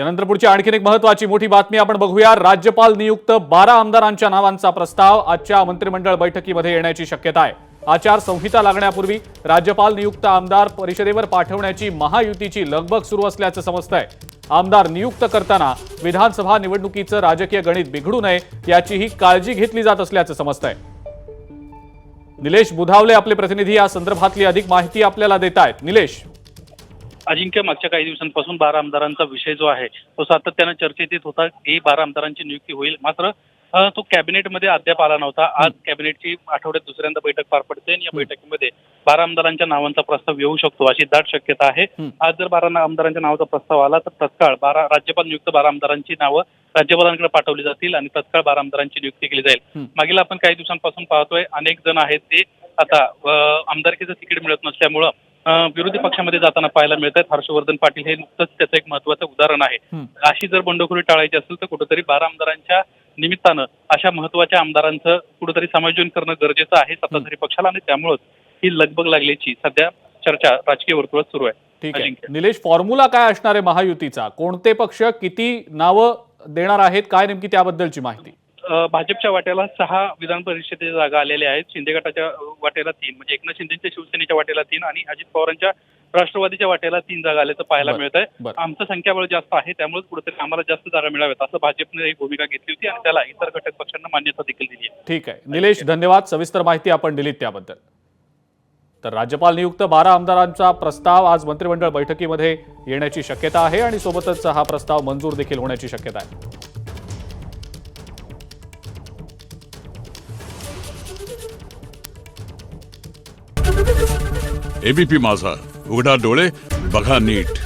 यानंतर पुढची आणखीन एक महत्त्वाची मोठी बातमी आपण बघूया। राज्यपाल नियुक्त 12 आमदारांच्या नावांचा प्रस्ताव आजच्या मंत्रिमंडळ बैठकीमध्ये येण्याची शक्यता आहे। आचारसंहिता लागण्यापूर्वी राज्यपाल नियुक्त आमदार परिषदेवर पाठवण्याची महायुतीची लगबग सुरू असल्याचं समजतंय। आमदार नियुक्त करताना विधानसभा निवडणुकीचं राजकीय गणित बिघडू नये याचीही काळजी घेतली जात असल्याचं समजतंय। निलेश बुधावले आपले प्रतिनिधी या संदर्भातली अधिक माहिती आपल्याला देत आहेत। निलेश, अजिंक्य, मागच्या काही दिवसांपासून 12 आमदारांचा विषय जो आहे तो सातत्यानं चर्चेत येत होता की 12 आमदारांची नियुक्ती होईल, मात्र तो कॅबिनेटमध्ये अद्याप आला नव्हता। आज कॅबिनेटची आठवड्यात दुसऱ्यांदा बैठक पार पडते आणि या बैठकीमध्ये 12 आमदारांच्या नावांचा प्रस्ताव येऊ शकतो अशी दाट शक्यता आहे। आज जर 12 आमदारांच्या नावाचा प्रस्ताव आला तर तत्काळ राज्यपाल नियुक्त 12 आमदारांची नावं राज्यपालांकडे पाठवली जातील आणि तत्काळ 12 आमदारांची नियुक्ती केली जाईल। मागील आपण काही दिवसांपासून पाहतोय अनेक जण आहेत ते आता आमदारकीचं तिकीट मिळत नसल्यामुळं विरोधी पक्षामध्ये जाताना पाहायला मिळत आहेत। हर्षवर्धन पाटील हे नुकतंच त्याचं एक महत्त्वाचं उदाहरण आहे। अशी जर बंडखोरी टाळायची असेल तर कुठेतरी 12 आमदारांच्या निमित्तानं अशा महत्त्वाच्या आमदारांचं कुठेतरी समायोजन करणं गरजेचं आहे सत्ताधारी पक्षाला आणि त्यामुळेच ही लगबग लागल्याची सध्या चर्चा राजकीय वर्तुळात सुरू आहे। ठीक आहे निलेश, फॉर्म्युला काय असणार आहे महायुतीचा? कोणते पक्ष किती नावं देणार आहेत, काय नेमकी त्याबद्दलची माहिती? भाजपच्या वाट्याला 6 विधान परिषदेच्या जागा आलेल्या आहेत। शिंदे गटाच्या वाट्याला 3, म्हणजे एकनाथ शिंदेच्या शिवसेनेच्या वाट्याला 3 आणि अजित पवारांच्या राष्ट्रवादीच्या वाट्याला 3 जागा आल्याचं पाहायला मिळत आहे। आमचं संख्याबळ जास्त आहे त्यामुळे कुठेतरी आम्हाला जास्त जागा मिळाव्यात असं भाजपने एक भूमिका घेतली होती आणि त्याला इतर घटक पक्षांना मान्यता देखील दिली आहे। ठीक आहे निलेश, धन्यवाद, सविस्तर माहिती आपण दिलीत त्याबद्दल। तर राज्यपाल नियुक्त 12 आमदारांचा प्रस्ताव आज मंत्रिमंडळ बैठकीमध्ये येण्याची शक्यता आहे आणि सोबतच हा प्रस्ताव मंजूर देखील होण्याची शक्यता आहे। एबीपी माझा, उघडा डोळे बघा नीट।